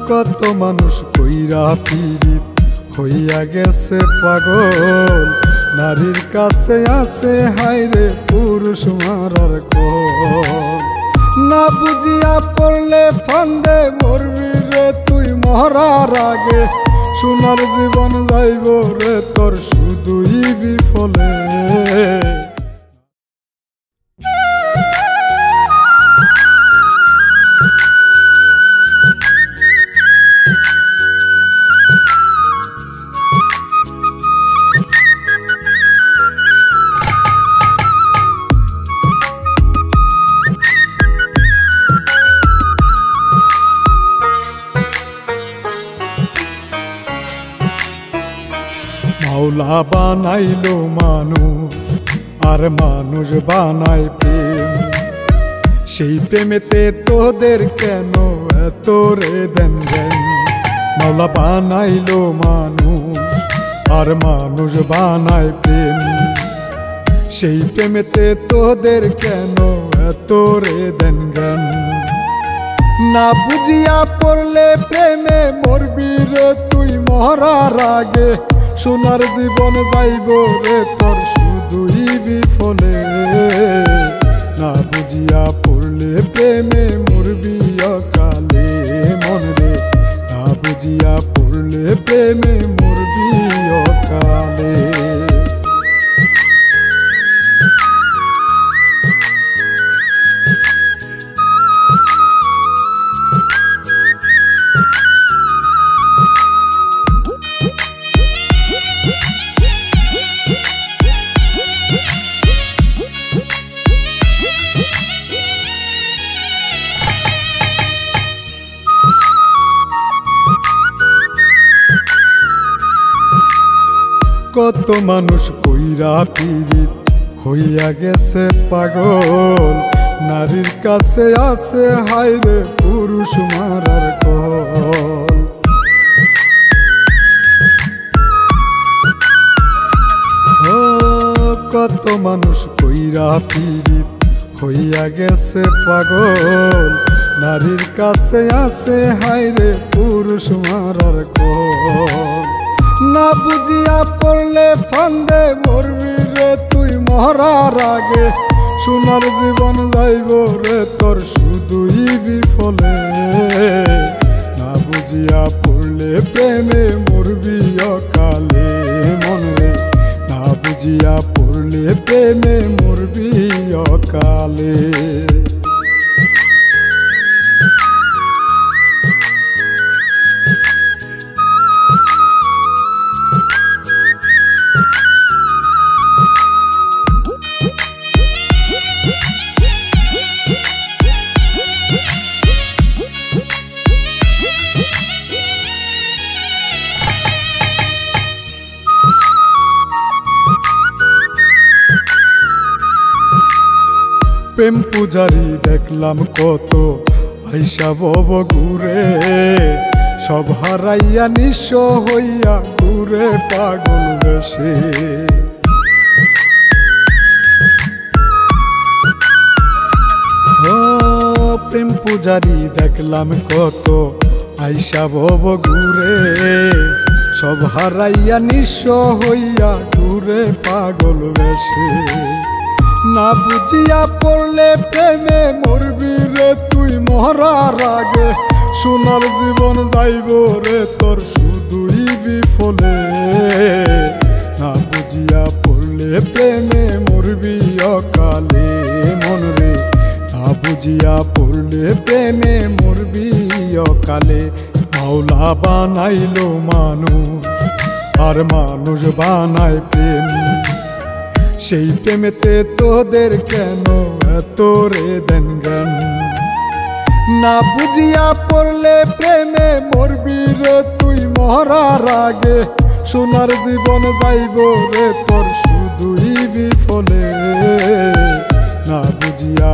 কত মানুষ কইরা পীড়িত হইয়া গেছে পাগল, নারীর কাছে আছে হায়রে পুরুষ মারার কল। না বুঝিয়া পড়লে ফান্দে মরবি রে তুই মরার আগে, সোনার জীবন যাইব রে তোর শুধুই বিফলে। মাওলা বানাইলো মানুষ আর মানুষ বানায় প্রেম, সেই প্রেমেতে তোদের কেন এত রে দেন জ্ঞান। মাওলা বানাইলো মানুষ আর মানুষ বানায় প্রেম, সেই প্রেমেতে তোদের কেন এত রে দেন জ্ঞান। না বুঝিয়া পড়লে প্রেমে মরবি রে তুই মরার আগে, সোনার জীবন যাইব রে তোর শুধুই বিফলে। না বুঝিয়া পড়লে প্রেমে মরবি অকালে মন রে, না বুঝিয়া পড়লে প্রেমে মরবি অকালে। কত মানুষ কইরা পীড়িত হইয়া গেছে পাগল, নারীর কাছে আছে হায়রে পুরুষ মারার কল। কত মানুষ কইরা পীড়িত হইয়া গেছে পাগল, নারীর কাছে আছে হায়রে পুরুষ মারার কল। না বুঝিয়া পড়লে ফান্দে মরবি রে তুই মরার আগে, সোনার জীবন যাইব রে তোর শুধুই বিফলে। না বুঝিয়া পড়লে প্রেমে মরবি অকালে মন রে, না বুঝিয়া পড়লে প্রেমে মরবি অকালে। প্রেম পূজারি দেখলাম কত আইসা বব ঘুরে, সব হারাইয়া নিঃস্ব হইয়া ঘুরে পাগল বেশে। প্রেম পূজারি দেখলাম কত আইসা বব ঘুরে, সব হারাইয়া নিঃস্ব হইয়া ঘুরে পাগল বেশে। না বুঝিয়া পড়লে প্রেমে মরবি রে তুই মরার আগে, সোনার জীবন যাইব রে তোর শুধুই বিফলে। না বুঝিয়া পড়লে প্রেমে মরবি অকালে মন রে, না বুঝিয়া পড়লে প্রেমে মরবি অকালে। মাওলা বানাইলো মানুষ আর মানুষ বানায় প্রেম, সেই প্রেমেতে তোদের কেন এত রে দেন জ্ঞান। না বুঝিয়া পড়লে প্রেমে মরবি রে তুই মরার আগে, সোনার জীবন যাইব রে তোর শুধুই বিফলে। না বুঝিয়া